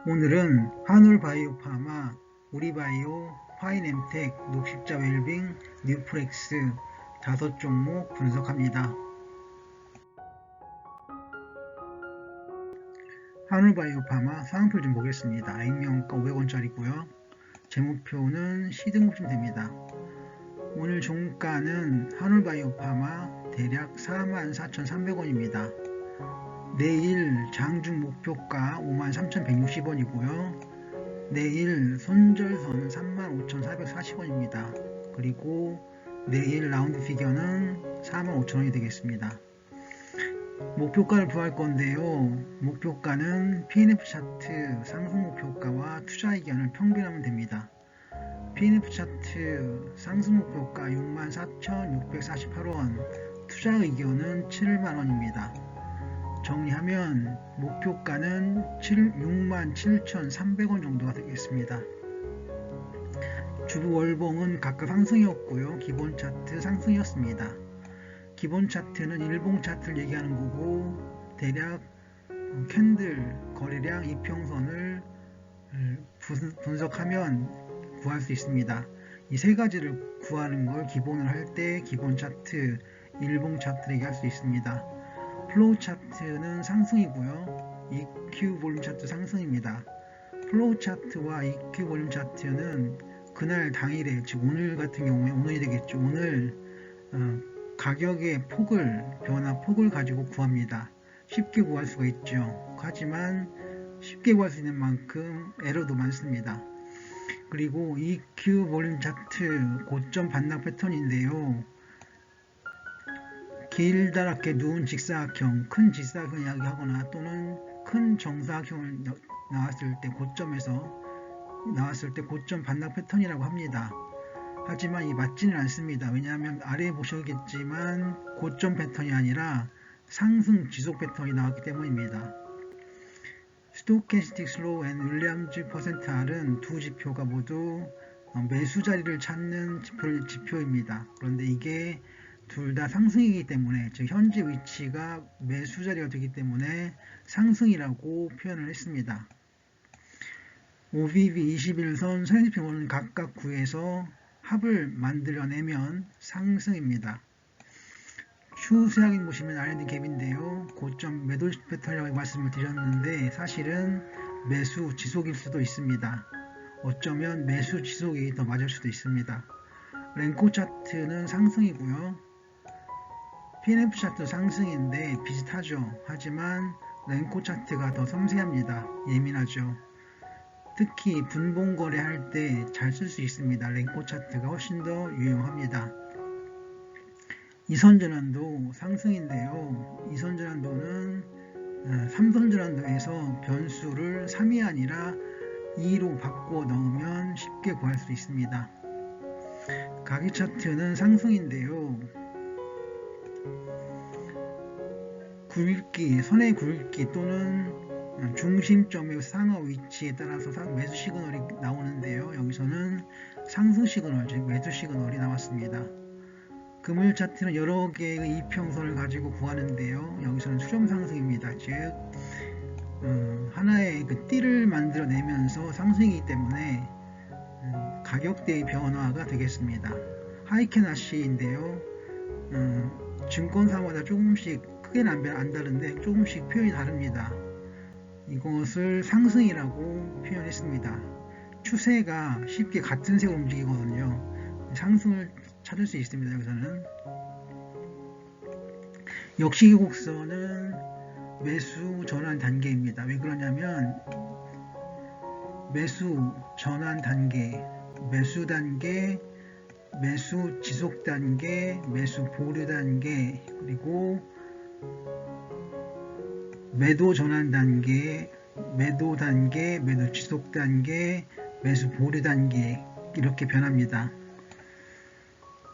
오늘은 한올바이오파마, 우리바이오, 파인엠텍, 녹십자 웰빙, 뉴프렉스 5종목 분석합니다. 한올바이오파마 상한표 좀 보겠습니다. 액면가 500원짜리고요. 제목표는 C등급쯤 됩니다. 오늘 종가는 한올바이오파마 대략 44,300원입니다. 내일 장중 목표가 53,160원이고요. 내일 손절선 35,440원입니다. 그리고 내일 라운드 피겨는 45,000원이 되겠습니다. 목표가를 구할 건데요. 목표가는 PNF 차트 상승 목표가와 투자 의견을 평균하면 됩니다. PNF 차트 상승 목표가 64,648원, 투자 의견은 7만원입니다. 정리하면 목표가는 67,300원 정도가 되겠습니다. 주부 월봉은 각각 상승이었고요. 기본 차트 상승이었습니다. 기본 차트는 일봉 차트를 얘기하는 거고 대략 캔들 거래량 이평선을 분석하면 구할 수 있습니다. 이 세 가지를 구하는 걸 기본을 할 때 기본 차트, 일봉 차트를 얘기할 수 있습니다. 플로우 차트는 상승이고요. EQ 볼륨 차트 상승입니다. 플로우 차트와 EQ 볼륨 차트는 그날 당일에, 즉 오늘 같은 경우에 오늘이 되겠죠. 오늘 가격의 변화폭을 가지고 구합니다. 쉽게 구할 수가 있죠. 하지만 쉽게 구할 수 있는 만큼 에러도 많습니다. 그리고 EQ 볼륨 차트 고점 반락 패턴인데요. 길다랗게 누운 직사각형, 큰 직사각형을 이야기하거나 또는 큰 정사각형을 나왔을 때 고점에서 나왔을 때 고점 반락 패턴이라고 합니다. 하지만 이 맞지는 않습니다. 왜냐하면 아래에 보시겠지만 고점 패턴이 아니라 상승 지속 패턴이 나왔기 때문입니다. 스토캐스틱 슬로우 앤 윌리엄즈 퍼센트 R은 두 지표가 모두 매수 자리를 찾는 지표입니다. 그런데 이게 둘 다 상승이기 때문에, 즉 현재 위치가 매수 자리가 되기 때문에 상승이라고 표현을 했습니다. OBV 21선 선행지표는 각각 구해서 합을 만들어내면 상승입니다. 추세하긴 보시면 R&D 갭인데요. 고점 매도 패턴이라고 말씀을 드렸는데 사실은 매수 지속일 수도 있습니다. 어쩌면 매수 지속이 더 맞을 수도 있습니다. 랭코 차트는 상승이고요. PNF 차트 상승인데 비슷하죠. 하지만 랭코 차트가 더 섬세합니다. 예민하죠. 특히 분봉 거래할 때 잘 쓸 수 있습니다. 랭코 차트가 훨씬 더 유용합니다. 이선전환도 상승인데요. 이선전환도는 3선전환도에서 변수를 3이 아니라 2로 바꿔 넣으면 쉽게 구할 수 있습니다. 가기 차트는 상승인데요. 굵기, 선의 굵기 또는 중심점의 상하 위치에 따라서 매수 시그널이 나오는데요. 여기서는 상승 시그널, 즉 매수 시그널이 나왔습니다. 금요일 차트는 여러 개의 이평선을 가지고 구하는데요. 여기서는 수렴 상승입니다. 즉 하나의 띠를 만들어내면서 상승이기 때문에 가격대의 변화가 되겠습니다. 하이켄 아시인데요. 증권사마다 조금씩 크게는 안 다른데 조금씩 표현이 다릅니다. 이것을 상승이라고 표현했습니다. 추세가 쉽게 같은 색으로 움직이거든요. 상승을 찾을 수 있습니다. 여기서는 역시 곡선은 매수 전환 단계입니다. 왜 그러냐면 매수 전환 단계, 매수 단계, 매수 지속 단계, 매수 보류 단계, 그리고 매도 전환 단계, 매도 단계, 매도 지속 단계, 매수 보류 단계 이렇게 변합니다.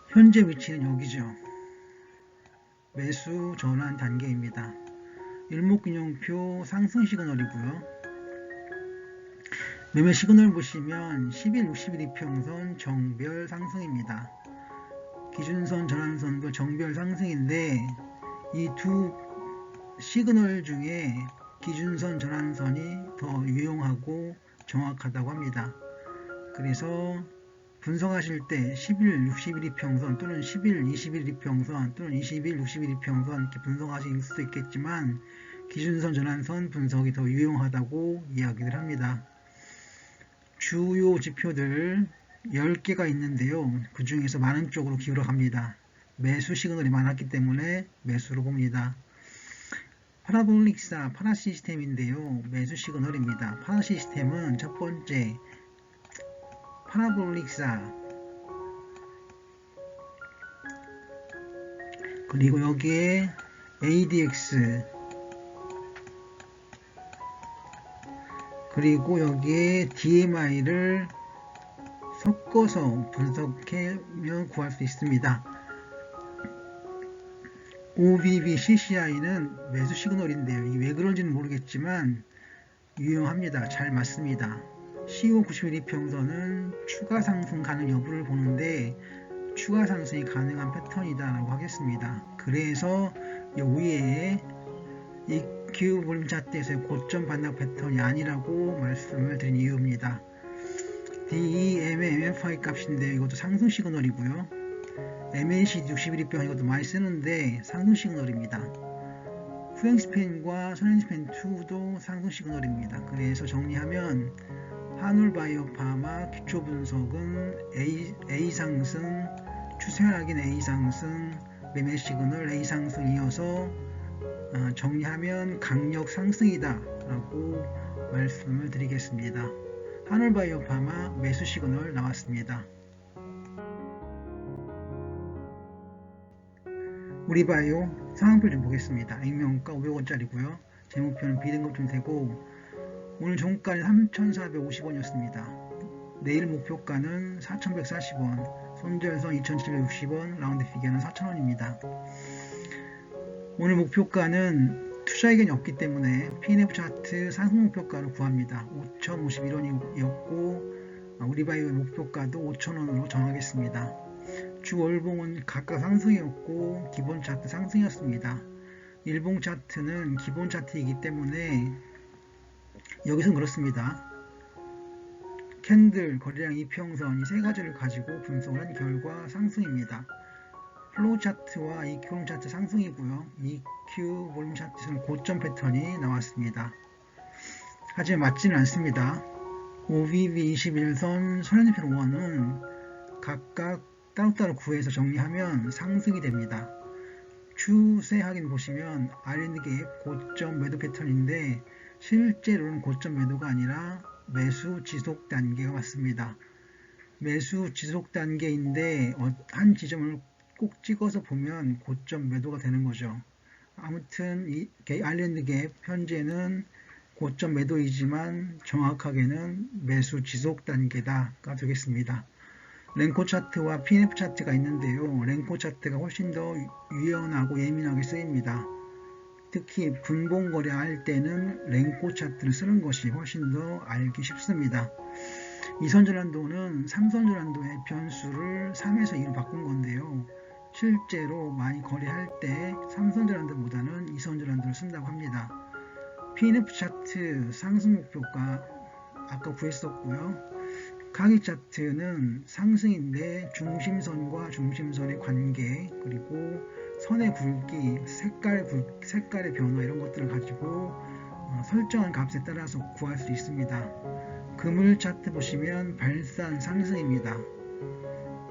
현재 위치는 여기죠. 매수 전환 단계입니다. 일목균형표 상승 시그널이고요. 매매 시그널 보시면 10일, 60일 이평선 정별 상승입니다. 기준선, 전환선도 정별 상승인데 이 두 시그널 중에 기준선 전환선이 더 유용하고 정확하다고 합니다. 그래서 분석하실 때 10일 60일 이평선 또는 10일 20일 이평선 또는 20일 60일 이평선 이렇게 분석하실 수도 있겠지만 기준선 전환선 분석이 더 유용하다고 이야기를 합니다. 주요 지표들 10개가 있는데요. 그 중에서 많은 쪽으로 기울어 갑니다. 매수 시그널이 많았기 때문에 매수로 봅니다. 파라볼릭사 파라 시스템인데요. 매수 시그널입니다. 파라 시스템은 첫 번째 파라볼릭사 그리고 여기에 ADX 그리고 여기에 DMI를 섞어서 분석하면 구할 수 있습니다. OBB CCI는 매수 시그널인데요. 이게 왜 그런지는 모르겠지만 유용합니다. 잘 맞습니다. CO 90일 이평선은 추가 상승 가능 여부를 보는데 추가 상승이 가능한 패턴이다 라고 하겠습니다. 그래서 이 위에 EQ 볼륨 차트에서의 고점 반락 패턴이 아니라고 말씀을 드린 이유입니다. DEM의 MFI 값인데 이것도 상승 시그널이고요. MACD 60일 이평 이것도 많이 쓰는데 상승 시그널입니다. 후행스팬과 선행스팬2도 상승 시그널입니다. 그래서 정리하면 한울바이오파마 기초분석은 A 상승, 추세 확인 A 상승, 매매 시그널 A 상승 이어서 정리하면 강력 상승이다 라고 말씀을 드리겠습니다. 한울바이오파마 매수 시그널 나왔습니다. 우리바이오 상황표 좀 보겠습니다. 액면가 500원짜리고요. 제목표는 비등급좀 되고 오늘 종가는 3,450원이었습니다. 내일 목표가는 4,140원, 손절선 2,760원, 라운드 피겨는 4,000원입니다. 오늘 목표가는 투자 의견이 없기 때문에 P&F 차트 상승 목표가를 구합니다. 5,051원이었고 우리바이오의 목표가도 5,000원으로 정하겠습니다. 주 월봉은 각각 상승이었고 기본 차트 상승이었습니다. 일봉 차트는 기본 차트이기 때문에 여기서는 그렇습니다. 캔들, 거래량 이평선 이 세 가지를 가지고 분석을 한 결과 상승입니다. 플로우 차트와 EQ 볼륨 차트 상승이고요. EQ 볼륨 차트에서는 고점 패턴이 나왔습니다. 하지만 맞지는 않습니다. OBB 21선, 선행지표 1은 각각 따로따로 구해서 정리하면 상승이 됩니다. 추세 확인 보시면 R&갭 고점 매도 패턴인데 실제로는 고점 매도가 아니라 매수 지속 단계가 맞습니다. 매수 지속 단계인데 한 지점을 꼭 찍어서 보면 고점 매도가 되는 거죠. 아무튼 이 R&갭 현재는 고점 매도이지만 정확하게는 매수 지속 단계다가 되겠습니다. 랭코 차트와 P&F 차트가 있는데요. 랭코 차트가 훨씬 더 유연하고 예민하게 쓰입니다. 특히 분봉 거래할 때는 랭코 차트를 쓰는 것이 훨씬 더 알기 쉽습니다. 2선 전환도는 3선 전환도의 변수를 3에서 2로 바꾼 건데요. 실제로 많이 거래할 때 3선 전환도보다는 2선 전환도를 쓴다고 합니다. P&F 차트 상승 목표가 아까 구했었고요. 강의 차트는 상승인데 중심선과 중심선의 관계 그리고 선의 굵기, 색깔의 변화 이런 것들을 가지고 설정한 값에 따라서 구할 수 있습니다. 그물 차트 보시면 발산 상승입니다.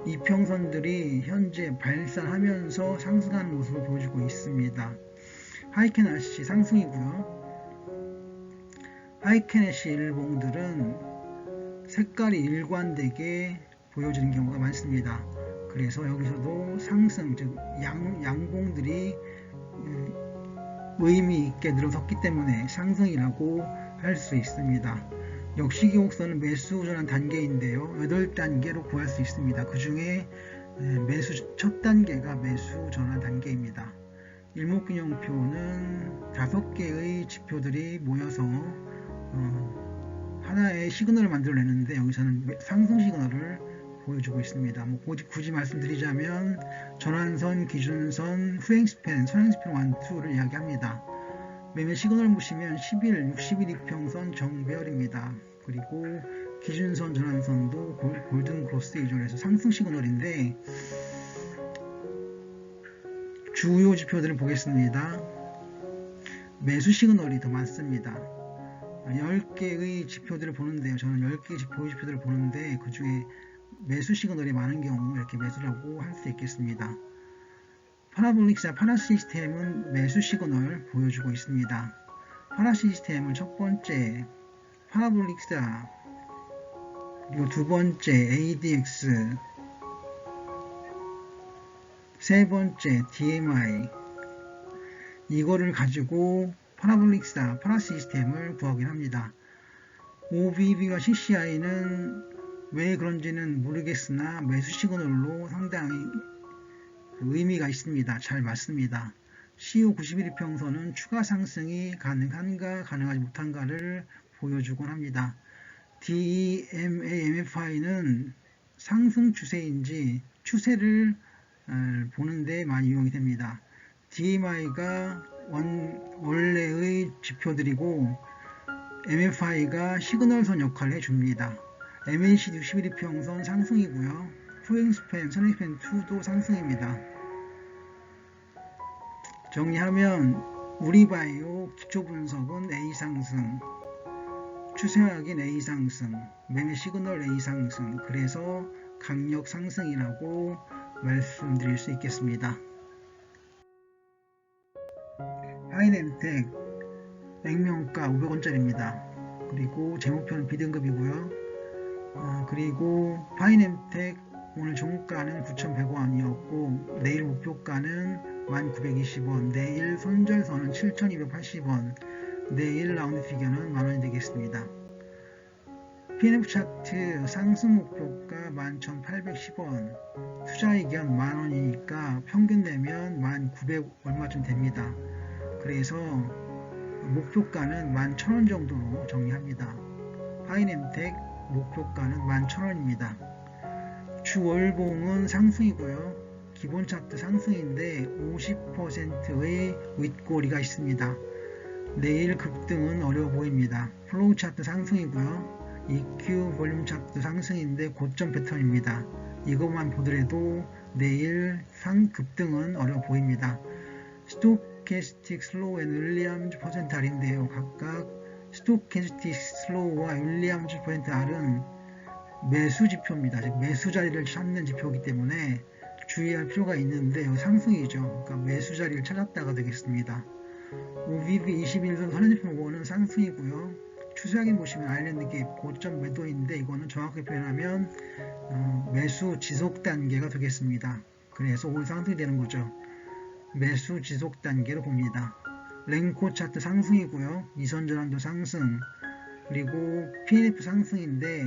이평선들이 현재 발산하면서 상승하는 모습을 보여주고 있습니다. 하이켄 RC 상승이고요. 하이켄 RC 일봉들은 색깔이 일관되게 보여지는 경우가 많습니다. 그래서 여기서도 상승, 즉 양봉들이 의미 있게 늘어섰기 때문에 상승이라고 할 수 있습니다. 역시기옥선은 매수 전환 단계인데요. 8단계로 구할 수 있습니다. 그 중에 매수 첫 단계가 매수 전환 단계입니다. 일목균형표는 5개의 지표들이 모여서 하나의 시그널을 만들어내는데 여기서는 상승 시그널을 보여주고 있습니다. 굳이 말씀드리자면 전환선, 기준선, 후행스팬, 선행스팬 1, 2를 이야기합니다. 매매 시그널 보시면 10일, 60일 이평선 정배열입니다. 그리고 기준선 전환선도 골든 크로스 이전에서 상승 시그널인데 주요 지표들을 보겠습니다. 매수 시그널이 더 많습니다. 10개의 지표들을 보는데요. 저는 10개의 보유 지표들을 보는데 그 중에 매수 시그널이 많은 경우 이렇게 매수라고 할 수 있겠습니다. 파라볼릭스와 파라시스템은 매수 시그널 보여주고 있습니다. 파라시스템은 첫 번째 파라볼릭스와 그리고 두 번째 ADX, 세 번째 DMI, 이거를 가지고 파라볼릭스와 파라시스템을 구하긴 합니다. OBB와 CCI는 왜 그런지는 모르겠으나 매수 시그널로 상당히 의미가 있습니다. 잘 맞습니다. CO 91이평선은 추가 상승이 가능한가 가능하지 못한가를 보여주곤 합니다. DEMA MFI는 상승 추세인지 추세를 보는데 많이 이용이 됩니다. DMI가 원래의 지표들이고 MFI가 시그널선 역할을 해줍니다. MACD 61이평선 상승이고요. 후행스팬, 선행스팬 2도 상승입니다. 정리하면 우리바이오 기초분석은 A 상승, 추세확인 A 상승, 매매 시그널 A 상승, 그래서 강력 상승이라고 말씀드릴 수 있겠습니다. 하이넨텍 액면가 500원짜리입니다. 그리고 제목표는 B등급이고요. 그리고 파이nem텍 오늘 종가는 9,100원이었고 내일 목표가는 1,920원, 내일 손절선은 7,280원, 내일 라운드 피겨는 만원이 되겠습니다. PNF 차트 상승 목표가 11,810원, 투자이견 만원이니까 평균 내면 1,900 얼마쯤 됩니다. 그래서 목표가는 11,000원 정도로 정리합니다. 파이nem텍 목표가는 11,000원입니다. 주월봉은 상승이고요. 기본 차트 상승인데 50%의 윗꼬리가 있습니다. 내일 급등은 어려워 보입니다. 플로우 차트 상승이고요. EQ 볼륨 차트 상승인데 고점 패턴입니다. 이것만 보더라도 내일 급등은 어려워 보입니다. 스토캐스틱 슬로우 앤 윌리엄즈 퍼센트 R인데요. 각각 스토캐스틱 슬로우와 윌리엄즈 퍼센트 R은 매수 지표입니다. 즉 매수 자리를 찾는 지표이기 때문에 주의할 필요가 있는데 상승이죠. 그러니까 매수 자리를 찾았다가 되겠습니다. OBB 21선 선행지표 보고는 상승이고요. 추세하게 보시면 아일랜드 갭 고점 매도인데 이거는 정확하게 표현하면 매수 지속 단계가 되겠습니다. 그래서 오늘 상승이 되는 거죠. 매수 지속 단계로 봅니다. 랭코 차트 상승이고요. 이선전환도 상승, 그리고 PNF 상승인데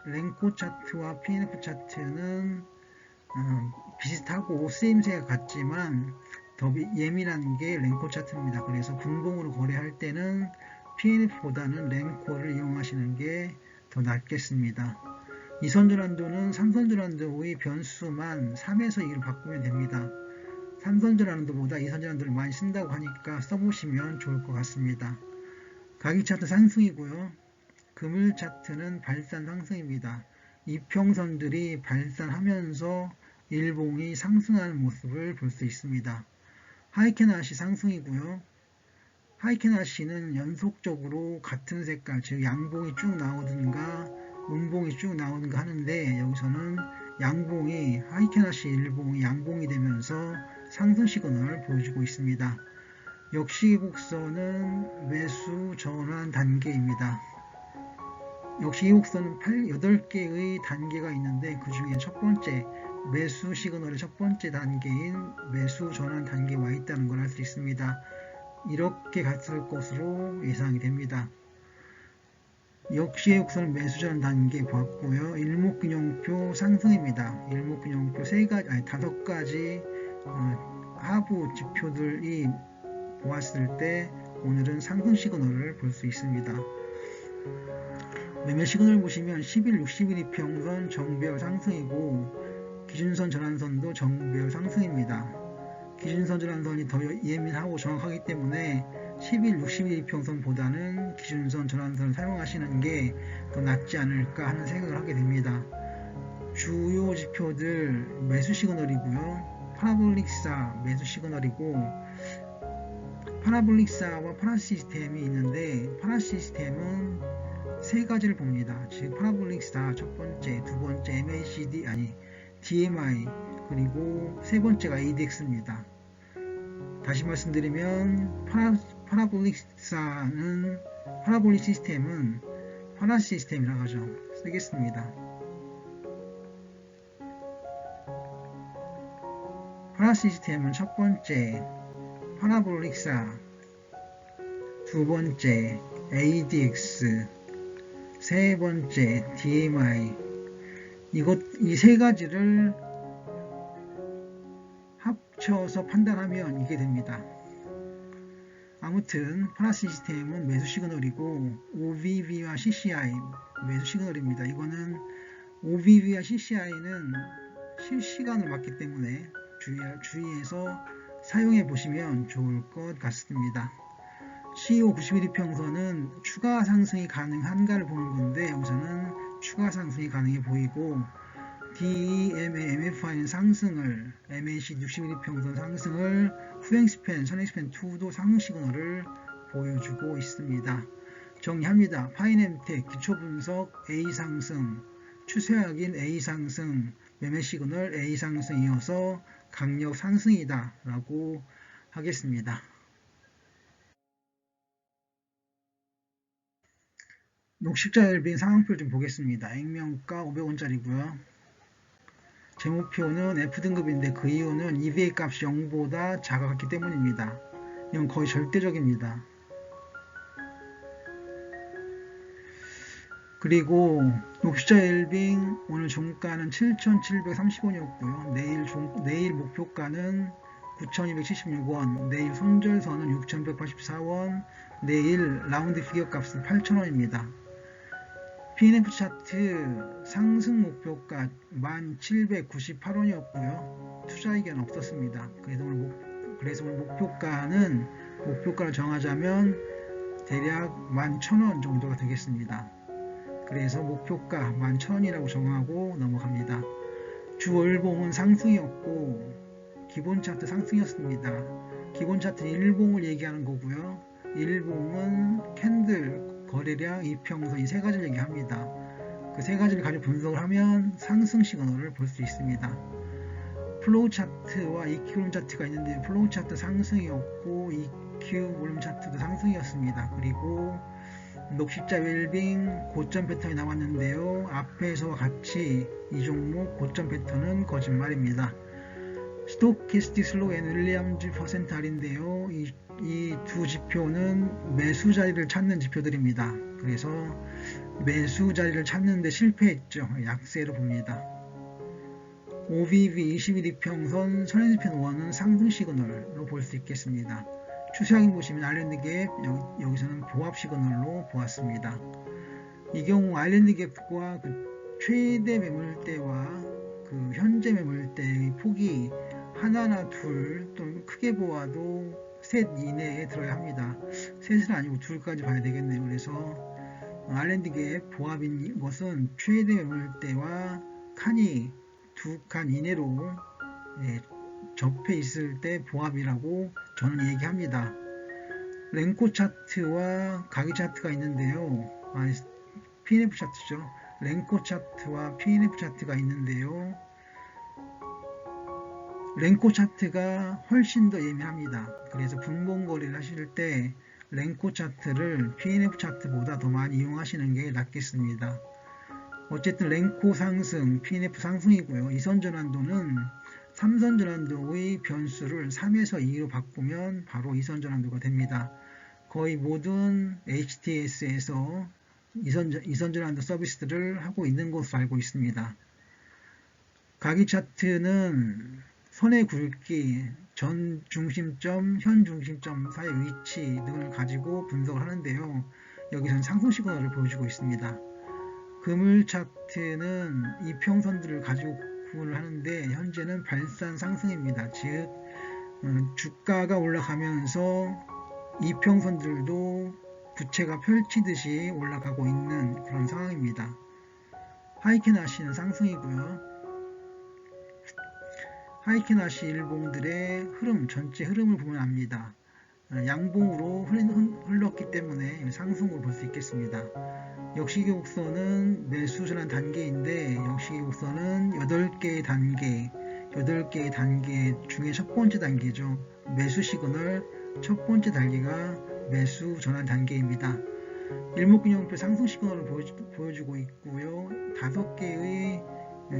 랭코 차트와 PNF 차트는 비슷하고 쓰임새가 같지만 더 예민한 게 랭코 차트입니다. 그래서 분봉으로 거래할 때는 PNF보다는 랭코를 이용하시는 게 더 낫겠습니다. 이선전환도는 삼선전환도의 변수만 3에서 2로 바꾸면 됩니다. 삼선전환도보다 이선전환도를 많이 쓴다고 하니까 써보시면 좋을 것 같습니다. 가격 차트 상승이고요. 금일 차트는 발산 상승입니다. 이평선들이 발산하면서 일봉이 상승하는 모습을 볼 수 있습니다. 하이켄아시 상승이고요. 하이켄아시는 연속적으로 같은 색깔, 즉 양봉이 쭉 나오든가 음봉이 쭉 나오든가 하는데 여기서는 양봉이 하이켄아시 일봉이 양봉이 되면서 상승 시그널을 보여주고 있습니다. 역시 곡선은 매수 전환 단계입니다. 역시 이 곡선은 8개의 단계가 있는데 그 중에 첫 번째 매수 시그널의 첫 번째 단계인 매수 전환 단계에 와 있다는 걸 알 수 있습니다. 이렇게 갔을 것으로 예상이 됩니다. 역시 이 곡선은 매수 전환 단계 보았고요. 일목균형표 상승입니다. 일목균형표 5가지 하부 지표들이 보았을 때 오늘은 상승 시그널을 볼 수 있습니다. 매매 시그널 보시면 10일, 60일 이평선 정배열 상승이고 기준선 전환선도 정배열 상승입니다. 기준선 전환선이 더 예민하고 정확하기 때문에 10일, 60일 이평선보다는 기준선, 전환선을 사용하시는 게 더 낫지 않을까 하는 생각을 하게 됩니다. 주요 지표들 매수 시그널이고요. 파라볼릭사 매수 시그널이고, 파라볼릭사와 파라시스템이 있는데, 파라시스템은 세 가지를 봅니다. 즉 파라볼릭사 첫 번째, 두 번째 MACD DMI, 그리고 세 번째가 ADX입니다. 다시 말씀드리면 파라볼릭 시스템은 파라 시스템이라고 하죠. 쓰겠습니다. 파라 시스템은 첫 번째 파라볼릭사, 두 번째 ADX, 세 번째 DMI. 이 세 가지를 합쳐서 판단하면 이게 됩니다. 아무튼 파라 시스템은 매수 시그널이고, OVV와 CCI 매수 시그널입니다. 이거는 OVV와 CCI는 실시간을 맞기 때문에 주의해서 사용해 보시면 좋을 것 같습니다. CO 91이평선은 추가 상승이 가능한가를 보는 건데, 여기서는 추가 상승이 가능해 보이고, DEM의 MFI는 상승을, MAC 61이평선 상승을, 후행스팬, 선행스팬 2도 상승 시그널을 보여주고 있습니다. 정리합니다. 파이넴텍 기초분석 A 상승, 추세확인 A 상승, 매매 시그널 A 상승이어서 강력 상승이다 라고 하겠습니다. 녹십자열빙 상황표를 좀 보겠습니다. 액면가 500원짜리고요. 제목표는 F등급인데 그 이유는 EVA 값이 0보다 작았기 때문입니다. 이건 거의 절대적입니다. 그리고 녹십자열빙 오늘 종가는 7,730원이었고요. 내일 목표가는 9,276원, 내일 손절선은 6,184원, 내일 라운드 피겨 값은 8,000원입니다. PNF 차트 상승 목표가 1,798원이었고요. 투자 의견 없었습니다. 그래서 오늘 목표가를 정하자면 대략 11,000원 정도가 되겠습니다. 그래서 목표가 11,000원이라고 정하고 넘어갑니다. 주월봉은 상승이었고 기본 차트 상승이었습니다. 기본 차트는 일봉을 얘기하는 거고요. 일봉은 캔들, 거래량, 이평선 이 세 가지를 얘기합니다. 그 세 가지를 가지고 분석을 하면 상승 시그널을 볼 수 있습니다. 플로우 차트와 EQ 볼륨 차트가 있는데, 플로우 차트 상승이었고 EQ 볼륨 차트도 상승이었습니다. 그리고 녹십자 웰빙 고점 패턴이 나왔는데요. 앞에서와 같이 이 종목 고점 패턴은 거짓말입니다. 스토캐스틱 슬로우 앤 윌리엄즈 퍼센탈인데요. 이 두 지표는 매수 자리를 찾는 지표들입니다. 그래서 매수 자리를 찾는데 실패했죠. 약세로 봅니다. OVV 21이평선 선행스팬 1은 상승 시그널로 볼 수 있겠습니다. 추세 확인 보시면 아일랜드 갭, 여기서는 보합 시그널로 보았습니다. 이 경우 아일랜드 갭과 그 최대 매물대와 그 현재 매물대의 폭이 하나나 둘 또는 크게 보아도 셋 이내에 들어야 합니다. 셋은 아니고 둘까지 봐야 되겠네요. 그래서 아일랜드 갭 보합인 것은 최대 매물대와 칸이 두 칸 이내로 접해 있을 때 보합이라고 저는 얘기합니다. 랭코 차트와 가기 차트가 있는데요. PNF 차트죠. 랭코 차트와 PNF 차트가 있는데요. 랭코 차트가 훨씬 더 예민합니다. 그래서 분봉 거래를 하실 때 랭코 차트를 PNF 차트보다 더 많이 이용하시는 게 낫겠습니다. 어쨌든 랭코 상승, PNF 상승이고요. 이선 전환도는 3선 전환도의 변수를 3에서 2로 바꾸면 바로 이선 전환도가 됩니다. 거의 모든 HTS에서 이선 전환도 서비스들을 하고 있는 것으로 알고 있습니다. 가기 차트는 선의 굵기, 전 중심점, 현 중심점 사이 위치 등을 가지고 분석을 하는데요. 여기서는 상승 시그널을 보여주고 있습니다. 그물 차트는 이평선들을 가지고 구분을 하는데 현재는 발산 상승입니다. 즉 주가가 올라가면서 이평선들도 부채가 펼치듯이 올라가고 있는 그런 상황입니다. 하이켄 아시는 상승이고요. 하이켄 아시 일봉들의 흐름, 전체 흐름을 보면 압니다. 양봉으로 흘렀기 때문에 상승으로 볼 수 있겠습니다. 역시기 곡선은 매수 전환 단계인데 역시기 곡선은 8개의 단계 중에 첫 번째 단계죠. 매수 시그널 첫 번째 단계가 매수 전환 단계입니다. 일목균형표 상승 시그널을 보여주고 있고요. 5개의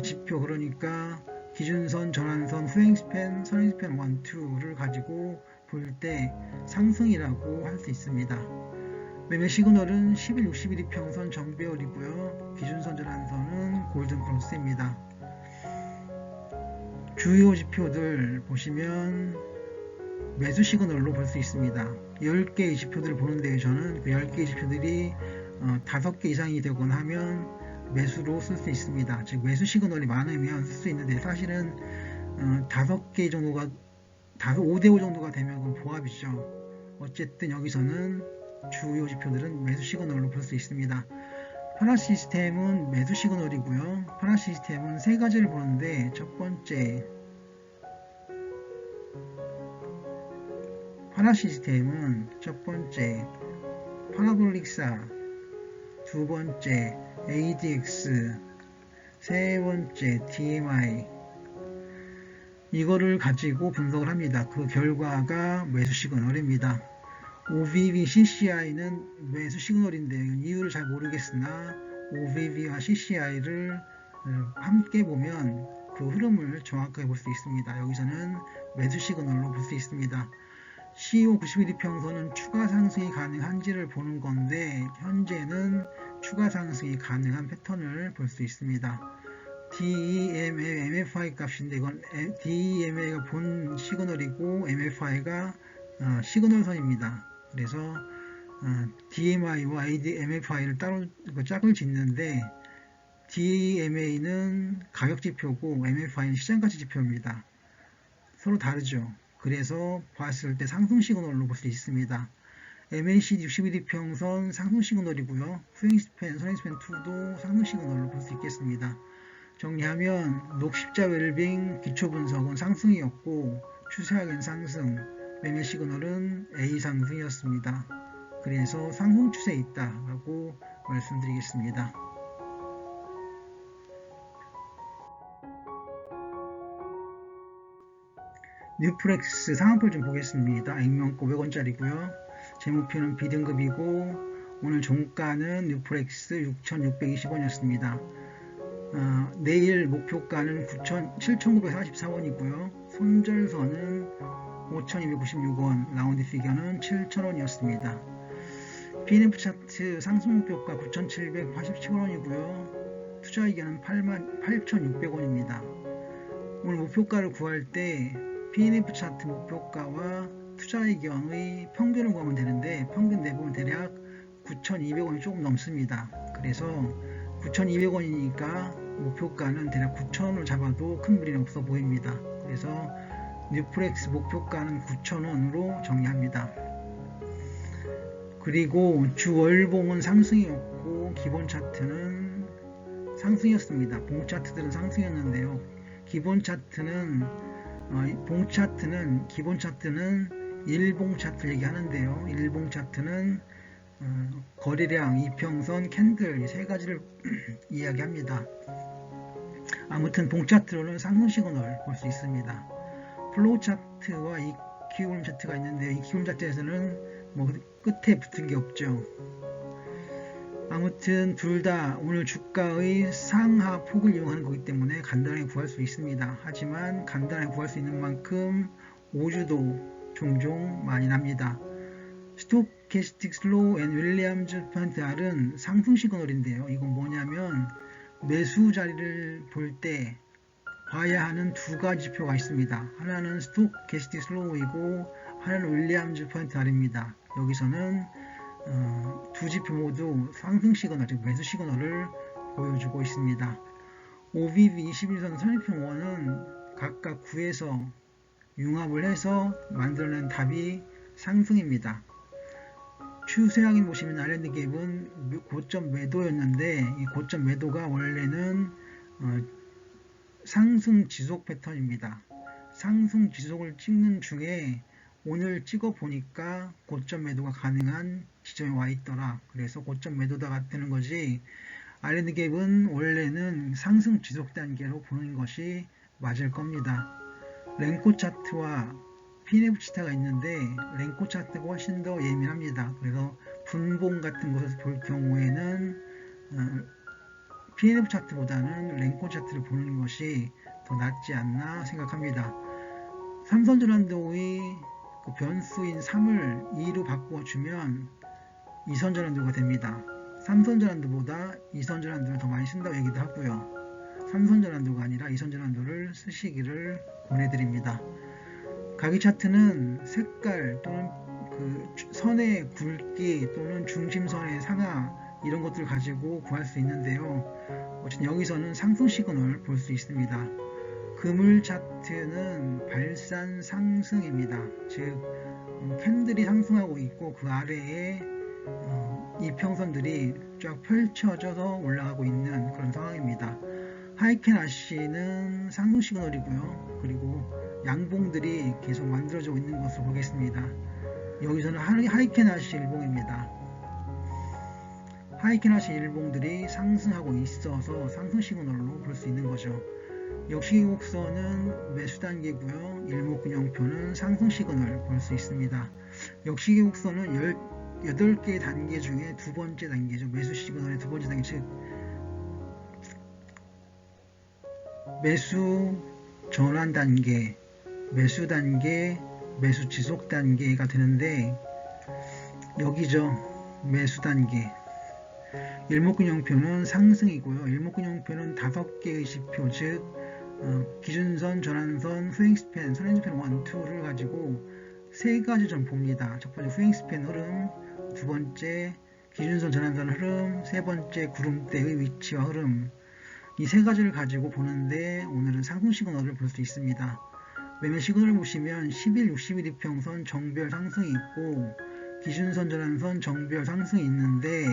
지표, 그러니까 기준선, 전환선, 후행스팬, 선행스팬 1, 2를 가지고 볼 때 상승이라고 할 수 있습니다. 매매 시그널은 10일, 60일 이평선 정배열이고요. 기준선, 전환선은 골든 크로스입니다. 주요 지표들 보시면 매수 시그널로 볼 수 있습니다. 10개의 지표들을 보는데 저는 그 10개의 지표들이 5개 이상이 되거나 하면 매수로 쓸 수 있습니다. 즉 매수 시그널이 많으면 쓸 수 있는데 사실은 5개 정도가 5대5 정도가 되면 그건 보합이죠. 어쨌든 여기서는 주요 지표들은 매수 시그널로 볼 수 있습니다. 파라 시스템은 매수 시그널이고요. 파라 시스템은 세 가지를 보는데 첫 번째 파라 시스템은 첫 번째 파라볼릭사, 두 번째 ADX, 세 번째 DMI, 이거를 가지고 분석을 합니다. 그 결과가 매수 시그널입니다. OVV, CCI는 매수 시그널인데 이유를 잘 모르겠으나 OVV와 CCI를 함께 보면 그 흐름을 정확하게 볼 수 있습니다. 여기서는 매수 시그널로 볼 수 있습니다. CO 90일 이평선은 추가 상승이 가능한지를 보는 건데 현재는 추가 상승이 가능한 패턴을 볼 수 있습니다. DEMA, MFI 값인데 이건 DEMA가 본 시그널이고 MFI가 시그널선입니다. 그래서 DMI와 MFI를 따로 짝을 짓는데 DMA는 가격지표고 MFI는 시장가치 지표입니다. 서로 다르죠. 그래서 봤을 때 상승 시그널로 볼 수 있습니다. MACD 60일 이평선 상승 시그널이고요. 스윙스팬, 선행스팬 2도 상승 시그널로 볼 수 있겠습니다. 정리하면 녹십자 웰빙 기초 분석은 상승이었고 추세하기는 상승, 매매 시그널은 A 상승이었습니다. 그래서 상승 추세에 있다라고 말씀드리겠습니다. 뉴프렉스 상한표 좀 보겠습니다. 액면가 500원짜리고요. 제목표는 B등급이고 오늘 종가는 뉴프렉스 6,620원이었습니다. 내일 목표가는 7,944원이고요. 손절선은 5,296원, 라운드 피겨는 7,000원이었습니다. PNF 차트 상승 목표가 9,787원이고요. 투자 의견은 8,600원입니다. 오늘 목표가를 구할 때 PNF 차트 목표가와 투자 의견의 평균을 구하면 되는데 평균 내보면 대략 9,200원이 조금 넘습니다. 그래서 9,200원이니까 목표가는 대략 9,000원을 잡아도 큰 무리는 없어 보입니다. 그래서 뉴프렉스 목표가는 9,000원으로 정리합니다. 그리고 주 월봉은 상승이었고 기본 차트는 상승이었습니다. 봉 차트들은 상승이었는데요. 기본 차트는 기본 차트는 일봉 차트 얘기하는데요. 일봉 차트는 거래량, 이평선, 캔들 이 세 가지를 이야기합니다. 아무튼 봉 차트로는 상승 시그널 볼 수 있습니다. 플로우 차트와 이키움 차트가 있는데 이키움 차트에서는 뭐 끝에 붙은 게 없죠. 아무튼 둘 다 오늘 주가의 상하 폭을 이용하는 거기 때문에 간단하게 구할 수 있습니다. 하지만 간단하게 구할 수 있는 만큼 오주도 종종 많이 납니다. 스토캐스틱 슬로우 앤 윌리엄즈 퍼센트 R은 상승 시그널인데요. 이건 뭐냐면 매수 자리를 볼 때 봐야 하는 두 가지 지표가 있습니다. 하나는 스토캐스틱 슬로우이고 하나는 윌리엄즈 퍼센트 R입니다. 여기서는 두 지표 모두 상승 시그널, 즉 매수 시그널을 보여주고 있습니다. OVV 21선 선행표 1은 각각 구해서 융합을 해서 만들어낸 답이 상승입니다. 추세 확인 보시면 아일랜드 갭은 고점 매도였는데 이 고점 매도가 원래는 상승 지속 패턴입니다. 상승 지속을 찍는 중에 오늘 찍어 보니까 고점 매도가 가능한 지점에 와 있더라. 그래서 고점 매도다가 되는 거지. 아일랜드 갭은 원래는 상승 지속 단계로 보는 것이 맞을 겁니다. 랭코 차트와 PNF 차트가 있는데 랭코 차트가 훨씬 더 예민합니다. 그래서 분봉 같은 것을 볼 경우에는 PNF 차트보다는 랭코 차트를 보는 것이 더 낫지 않나 생각합니다. 삼선전환도의 그 변수인 3을 2로 바꿔주면 2선전환도가 됩니다. 3선전환도보다 2선전환도를 더 많이 쓴다고 얘기도 하고요. 3선전환도가 아니라 2선전환도를 쓰시기를 권해드립니다. 가기 차트는 색깔 또는 그 선의 굵기 또는 중심선의 상하 이런 것들을 가지고 구할 수 있는데요. 어쨌든 여기서는 상승 시그널을 볼 수 있습니다. 그물 차트는 발산 상승입니다. 즉 캔들이 상승하고 있고 그 아래에 이평선들이 쫙 펼쳐져서 올라가고 있는 그런 상황입니다. 하이켄 아시는 상승 시그널이고요. 그리고 양봉들이 계속 만들어지고 있는 것으로 보겠습니다. 여기서는 하이켄 아시 일봉입니다. 하이켄 아시 일봉들이 상승하고 있어서 상승 시그널로 볼 수 있는 거죠. 역시기 곡선은 매수 단계고요. 일목균형표는 상승 시그널 볼 수 있습니다. 역시기 곡선은 18개의 단계 중에 두 번째 단계죠. 매수 시그널의 두 번째 단계, 즉 매수 전환 단계, 매수 단계, 매수 지속 단계가 되는데 여기죠. 매수 단계. 일목균형표는 상승이고요. 일목균형표는 5개의 지표, 즉 기준선, 전환선, 후행스팬, 선행스팬 1, 2를 가지고 세 가지 점 봅니다. 첫 번째 후행스팬 흐름, 두 번째 기준선, 전환선 흐름, 세 번째 구름대의 위치와 흐름. 이 세 가지를 가지고 보는데 오늘은 상승 시그널을 볼 수 있습니다. 매매 시그널을 보시면 10일, 60일 이평선 정별 상승이 있고 기준선, 전환선 정별 상승이 있는데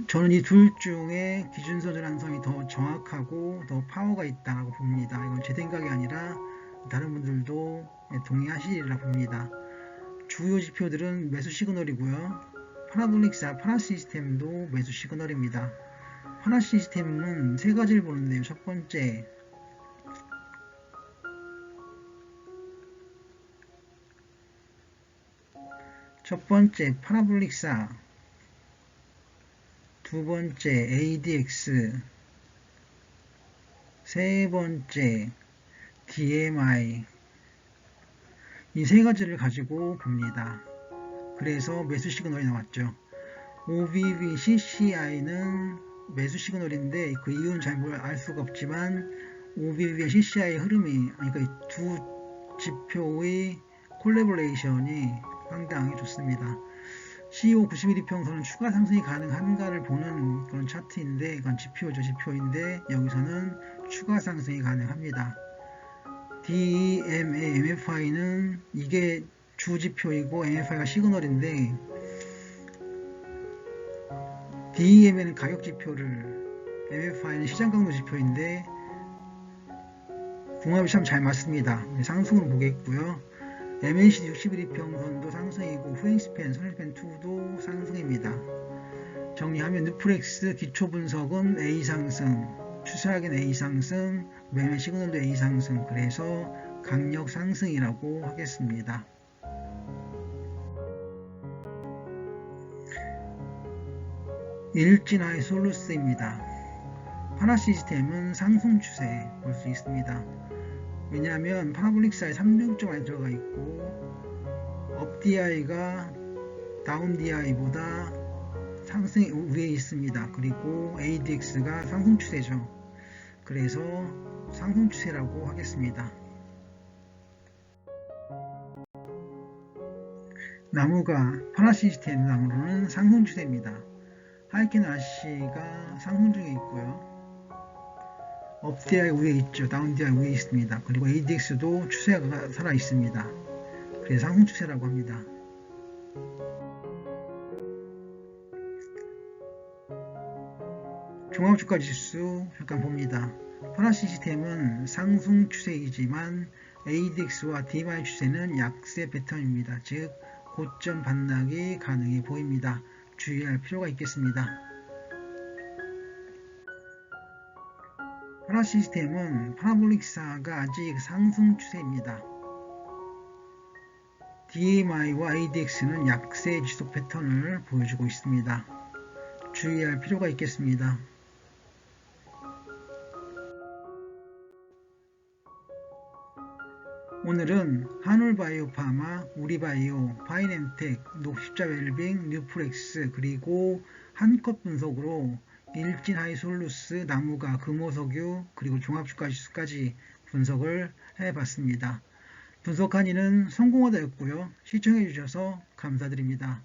저는 이 둘 중에 기준선, 전환선이 더 정확하고 더 파워가 있다고 봅니다. 이건 제 생각이 아니라 다른 분들도 동의하시리라 봅니다. 주요 지표들은 매수 시그널이고요. 파라볼릭사, 파라 시스템도 매수 시그널입니다. 파라 시스템은 세 가지를 보는데요. 첫 번째 파라볼릭사, 두 번째 ADX, 세 번째 DMI, 이 세 가지를 가지고 봅니다. 그래서 매수 시그널이 나왔죠. OBV, CCI는 매수 시그널인데 그 이유는 잘 알 수가 없지만 OBV와 CCI의 흐름이, 그러니까 두 지표의 콜래보레이션이 상당히 좋습니다. CEO 91이평선은 추가 상승이 가능한가를 보는 그런 차트인데 이건 지표죠. 지표인데 여기서는 추가 상승이 가능합니다. DMA, MFI는 이게 주지표이고 MFI가 시그널인데 DMA는 가격지표를, MFI는 시장강도 지표인데 궁합이 참 잘 맞습니다. 상승으로 보겠고요. MACD 61이평선도 상승이고 후행스팬, 선행스팬2도 상승입니다. 정리하면 누프렉스 기초분석은 A 상승, 추세하기는 A 상승, 매매 시그널도 A 상승, 그래서 강력 상승이라고 하겠습니다. 일진하의 솔루스입니다. 파라 시스템은 상승 추세 볼 수 있습니다. 왜냐하면 파라볼릭사에 3중점 안에 들어가 있고 업 DI가 다운 DI보다 상승 위에 있습니다. 그리고 ADX가 상승 추세죠. 그래서 상승 추세라고 하겠습니다. 나무가 파라 시스템 나무로는 상승 추세입니다. 하이켄 아시가 상승 중에 있고요. 업 DI 위에 있죠. 다운 DI 위에 있습니다. 그리고 ADX도 추세가 살아 있습니다. 그래서 상승 추세라고 합니다. 종합주가지수 잠깐 봅니다. 하나 시스템은 상승 추세이지만 ADX와 DMI 추세는 약세 패턴입니다. 즉 고점 반락이 가능해 보입니다. 주의할 필요가 있겠습니다. 하나 시스템은 파라볼릭사가 아직 상승 추세입니다. DMI와 ADX는 약세 지속 패턴을 보여주고 있습니다. 주의할 필요가 있겠습니다. 오늘은 한올바이오파마, 우리바이오, 파이nem텍, 녹십자웰빙, 뉴프렉스 그리고 한컷 분석으로 일진하이솔루스, 나무가, 금호석유 그리고 종합주가지수까지 분석을 해봤습니다. 분석한 이는 성공하다였고요. 시청해주셔서 감사드립니다.